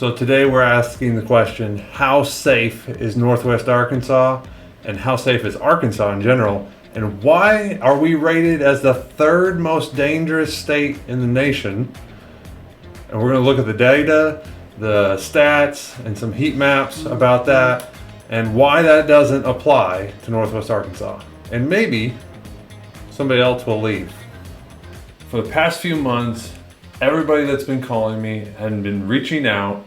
So today we're asking the question, how safe is Northwest Arkansas, and how safe is Arkansas in general, and why are we rated as the third most dangerous state in the nation? And we're going to look at the data, the stats, and some heat maps about that, and why that doesn't apply to Northwest Arkansas. And maybe somebody else will leave. For the past few months, everybody that's been calling me and been reaching out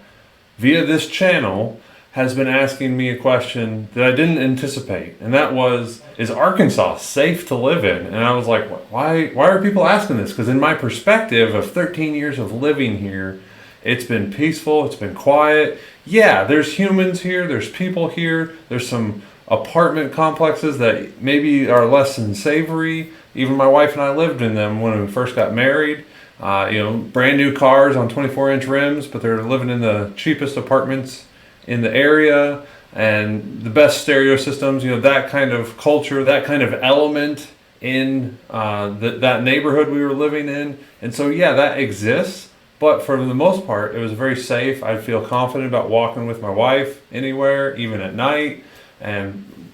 via this channel has been asking me a question that I didn't anticipate. And that was, is Arkansas safe to live in? And I was like, why are people asking this? Because in my perspective of 13 years of living here, it's been peaceful, it's been quiet. Yeah, there's humans here, there's people here, there's some apartment complexes that maybe are less than savory. Even my wife and I lived in them when we first got married. Brand new cars on 24-inch rims, but they're living in the cheapest apartments in the area and the best stereo systems, that kind of culture, that kind of element in that neighborhood we were living in. And so, yeah, that exists. But for the most part, it was very safe. I feel confident about walking with my wife anywhere, even at night, and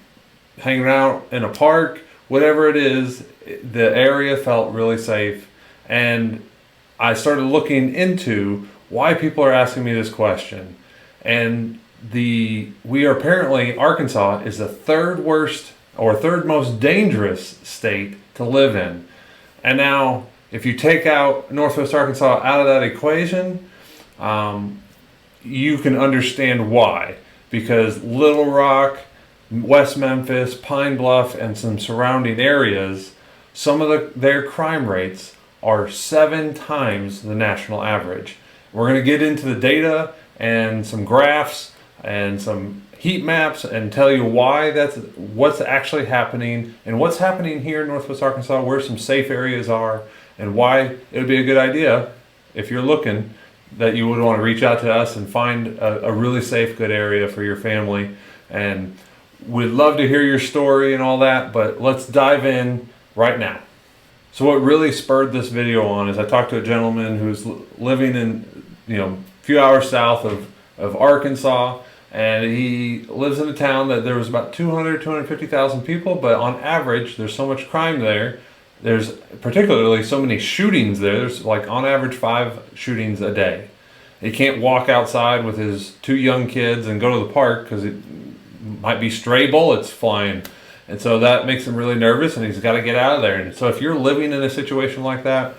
hanging out in a park, whatever it is, the area felt really safe. And I started looking into why people are asking me this question. And Arkansas is the third worst or third most dangerous state to live in. And now, if you take out Northwest Arkansas out of that equation, you can understand why. Because Little Rock, West Memphis, Pine Bluff, and some surrounding areas, some of their crime rates are 7 times the national average. We're going to get into the data and some graphs and some heat maps and tell you why what's actually happening and what's happening here in Northwest Arkansas, where some safe areas are, and why it would be a good idea, if you're looking, that you would want to reach out to us and find a really safe, good area for your family. And we'd love to hear your story and all that, but let's dive in right now. So what really spurred this video on is I talked to a gentleman who's living in, a few hours south of Arkansas, and he lives in a town that there was about 250,000 people, but on average, there's so much crime there. There's particularly so many shootings there. There's like on average 5 shootings a day. He can't walk outside with his 2 young kids and go to the park because it might be stray bullets flying. And so that makes him really nervous, and he's got to get out of there. And so if you're living in a situation like that,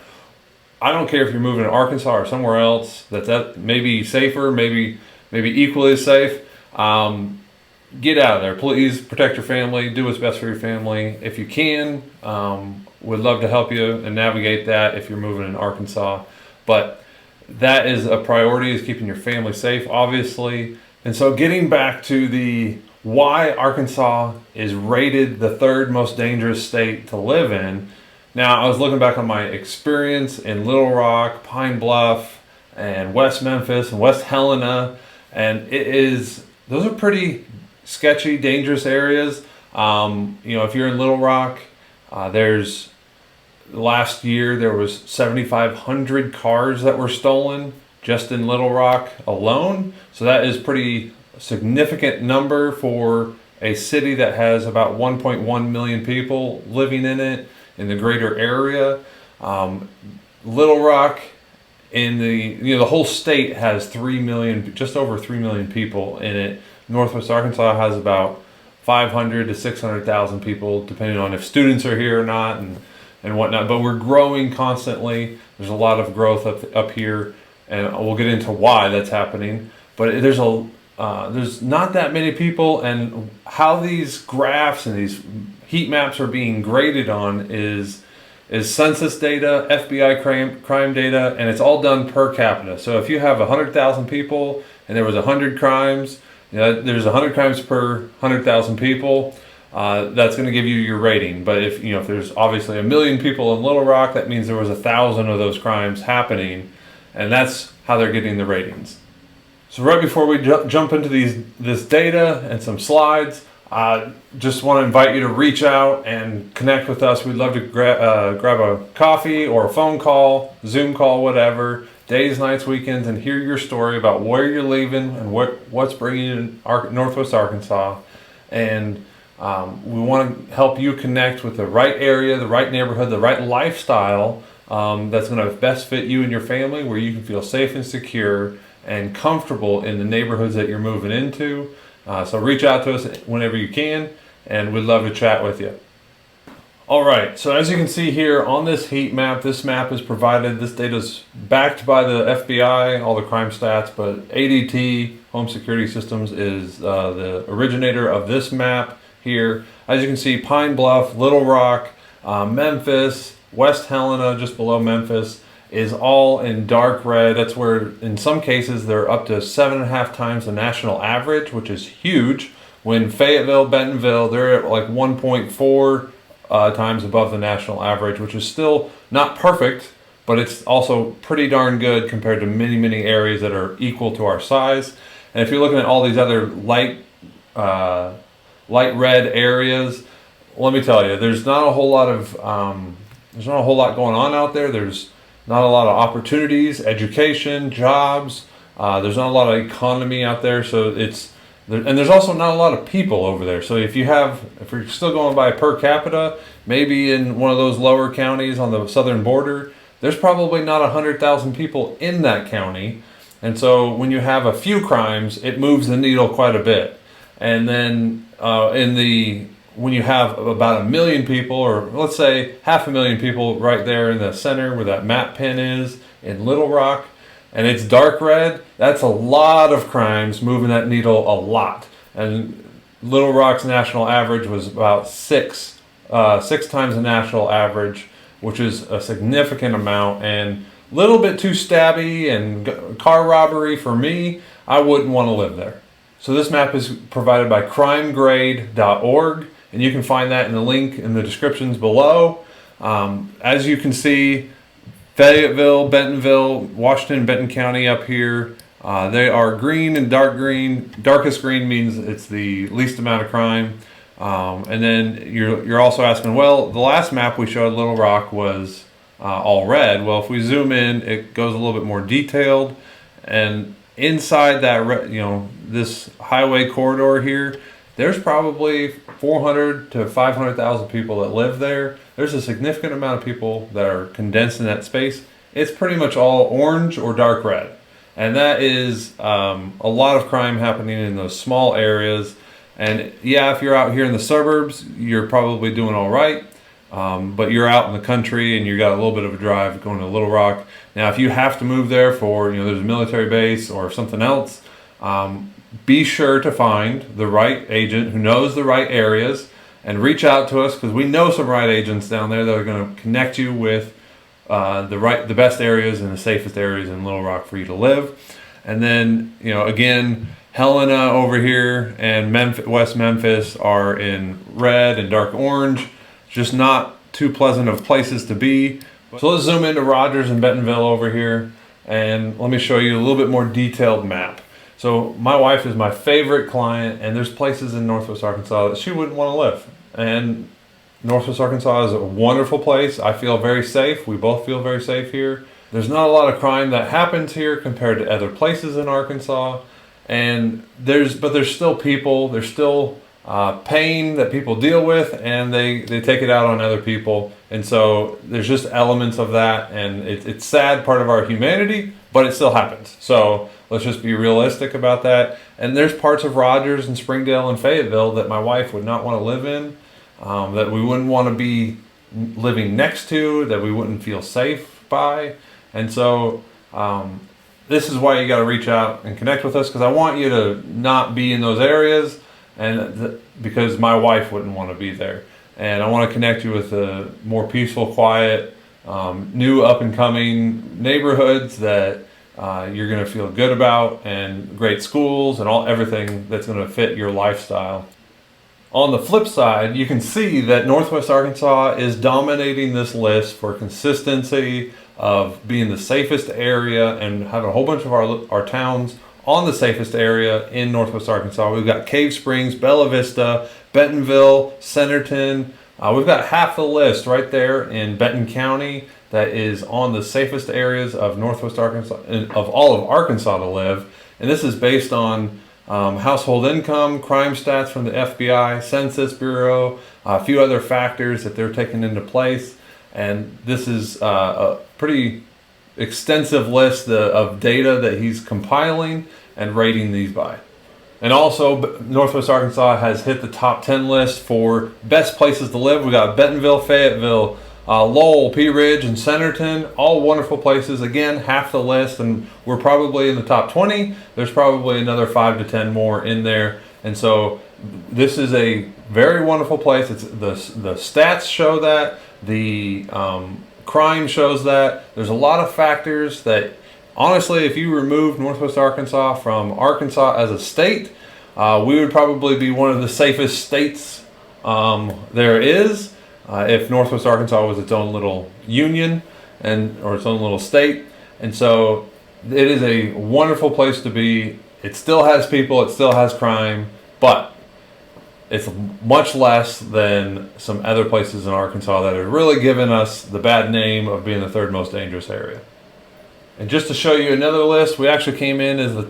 I don't care if you're moving to Arkansas or somewhere else that's maybe safer, maybe equally as safe. Get out of there. Please protect your family. Do what's best for your family if you can. Would love to help you and navigate that if you're moving in Arkansas. But that is a priority, is keeping your family safe, obviously. And so getting back to why Arkansas is rated the third most dangerous state to live in. Now, I was looking back on my experience in Little Rock, Pine Bluff, and West Memphis, and West Helena, and those are pretty sketchy, dangerous areas. If you're in Little Rock, last year there was 7,500 cars that were stolen just in Little Rock alone. So that is pretty significant number for a city that has about 1.1 million people living in it, in the greater area. Little Rock, in the whole state has 3 million, just over 3 million people in it. Northwest Arkansas has about 500 to 600,000 people, depending on if students are here or not and whatnot. But we're growing constantly. There's a lot of growth up here, and we'll get into why that's happening. But there's not that many people, and how these graphs and these heat maps are being graded on is census data, FBI crime data, and it's all done per capita. So if you have 100,000 people and there was 100 crimes, there's 100 crimes per 100,000 people. That's going to give you your rating. But if there's obviously 1 million people in Little Rock, that means there was 1,000 of those crimes happening, and that's how they're getting the ratings. So right before we jump into this data and some slides, just want to invite you to reach out and connect with us. We'd love to grab a coffee or a phone call, Zoom call, whatever, days, nights, weekends, and hear your story about where you're leaving and what's bringing you to Northwest Arkansas. And we want to help you connect with the right area, the right neighborhood, the right lifestyle that's going to best fit you and your family, where you can feel safe and secure and comfortable in the neighborhoods that you're moving into. So reach out to us whenever you can, and we'd love to chat with you. All right, so as you can see here on this heat map, this map is provided, this data is backed by the FBI, all the crime stats, but ADT, Home Security Systems, is the originator of this map here. As you can see, Pine Bluff, Little Rock, Memphis, West Helena, just below Memphis, is all in dark red. That's where, in some cases, they're up to 7.5 times the national average, which is huge. When Fayetteville, Bentonville, they're at like 1.4 times above the national average, which is still not perfect, but it's also pretty darn good compared to many, many areas that are equal to our size. And if you're looking at all these other light red areas, let me tell you, there's not a whole lot going on out there. There's not a lot of opportunities, education, jobs. There's not a lot of economy out there, so and there's also not a lot of people over there. So if you're still going by per capita, maybe in one of those lower counties on the southern border, there's probably not 100,000 people in that county. And so when you have a few crimes, it moves the needle quite a bit. And then when you have about 1 million people, or let's say 500,000 people right there in the center where that map pin is in Little Rock, and it's dark red, that's a lot of crimes, moving that needle a lot. And Little Rock's national average was about six times the national average, which is a significant amount, and a little bit too stabby and car robbery for me. I wouldn't want to live there. So this map is provided by crimegrade.org, and you can find that in the link in the descriptions below. As you can see, Fayetteville, Bentonville, Washington, Benton County up here, they are green and dark green. Darkest green means it's the least amount of crime. And then you're also asking, well, the last map we showed, Little Rock, was all red. Well, if we zoom in, it goes a little bit more detailed. And inside that, this highway corridor here, there's probably 400 to 500,000 people that live there. There's a significant amount of people that are condensed in that space. It's pretty much all orange or dark red. And that is a lot of crime happening in those small areas. And yeah, if you're out here in the suburbs, you're probably doing all right. But you're out in the country and you got a little bit of a drive going to Little Rock. Now, if you have to move there for, there's a military base or something else, be sure to find the right agent who knows the right areas and reach out to us, because we know some right agents down there that are going to connect you with the best areas and the safest areas in Little Rock for you to live. And then, again, Helena over here and West Memphis are in red and dark orange. Just not too pleasant of places to be. So let's zoom into Rogers and Bentonville over here, and let me show you a little bit more detailed map. So my wife is my favorite client, and there's places in Northwest Arkansas that she wouldn't want to live. And Northwest Arkansas is a wonderful place. I feel very safe. We both feel very safe here. There's not a lot of crime that happens here compared to other places in Arkansas. And there's still people, there's still pain that people deal with, and they take it out on other people. And so there's just elements of that, and it's sad, part of our humanity, but it still happens. So let's just be realistic about that. And there's parts of Rogers and Springdale and Fayetteville that my wife would not want to live in, that we wouldn't want to be living next to, that we wouldn't feel safe by. And so this is why you got to reach out and connect with us, because I want you to not be in those areas, and because my wife wouldn't want to be there. And I want to connect you with a more peaceful, quiet, new up-and-coming neighborhoods that you're going to feel good about, and great schools and everything that's going to fit your lifestyle. On the flip side, you can see that Northwest Arkansas is dominating this list for consistency of being the safest area, and having a whole bunch of our towns on the safest area in Northwest Arkansas. We've got Cave Springs, Bella Vista, Bentonville, Centerton. We've got half the list right there in Benton County that is on the safest areas of Northwest Arkansas, of all of Arkansas to live. And this is based on household income, crime stats from the FBI, Census Bureau, a few other factors that they're taking into place. And this is a pretty extensive list of data that he's compiling and rating these by. And also, Northwest Arkansas has hit the top 10 list for best places to live. We got Bentonville, Fayetteville, Lowell, Pea Ridge, and Centerton, all wonderful places. Again, half the list, and we're probably in the top 20. There's probably another 5 to 10 more in there. And so this is a very wonderful place. It's the stats show that, the crime shows that. There's a lot of factors that, honestly, if you remove Northwest Arkansas from Arkansas as a state, we would probably be one of the safest states there is. If Northwest Arkansas was its own little union or its own little state. And so it is a wonderful place to be. It still has people, it still has crime, but it's much less than some other places in Arkansas that have really given us the bad name of being the third most dangerous area. And just to show you another list, we actually came in as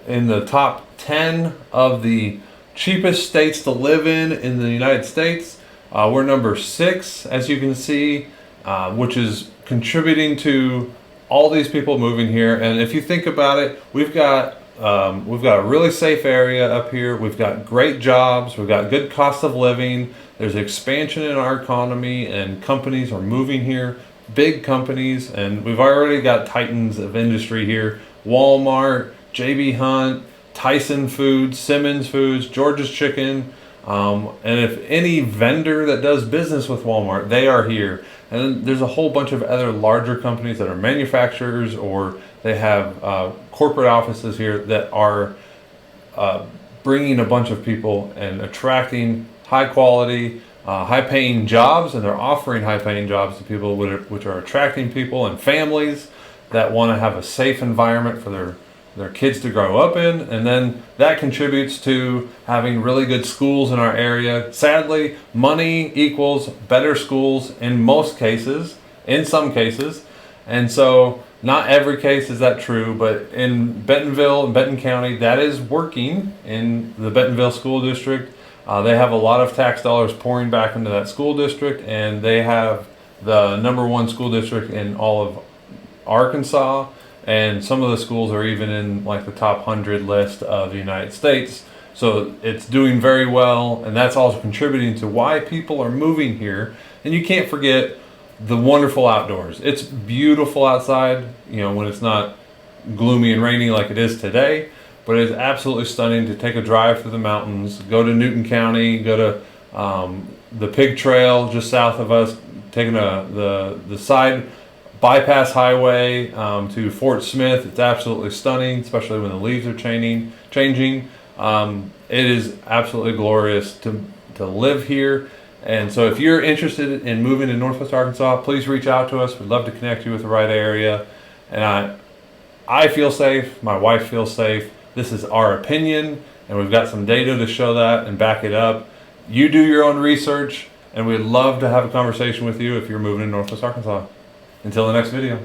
in the top 10 of the cheapest states to live in the United States. We're number 6, as you can see, which is contributing to all these people moving here. And if you think about it, we've got a really safe area up here. We've got great jobs. We've got good cost of living. There's expansion in our economy, and companies are moving here, big companies. And we've already got titans of industry here: Walmart, J.B. Hunt, Tyson Foods, Simmons Foods, George's Chicken. And if any vendor that does business with Walmart, they are here. And then there's a whole bunch of other larger companies that are manufacturers, or they have corporate offices here that are bringing a bunch of people and attracting high quality, high paying jobs, and they're offering high paying jobs to people, which are attracting people and families that want to have a safe environment for their kids to grow up in. And then that contributes to having really good schools in our area. Sadly, money equals better schools in most cases, in some cases. And so not every case is that true, but in Bentonville and Benton County, that is working in the Bentonville School District. They have a lot of tax dollars pouring back into that school district, and they have the #1 school district in all of Arkansas. And some of the schools are even in like the top 100 list of the United States. So it's doing very well, and that's also contributing to why people are moving here. And you can't forget the wonderful outdoors. It's beautiful outside, when it's not gloomy and rainy like it is today, but it's absolutely stunning to take a drive through the mountains, go to Newton County, go to the Pig Trail just south of us, taking the side bypass highway to Fort Smith. It's absolutely stunning, especially when the leaves are changing. It is absolutely glorious to live here. And so if you're interested in moving to Northwest Arkansas, please reach out to us. We'd love to connect you with the right area. And I feel safe. My wife feels safe. This is our opinion, and we've got some data to show that and back it up. You do your own research, and we'd love to have a conversation with you if you're moving to Northwest Arkansas. Until the next video.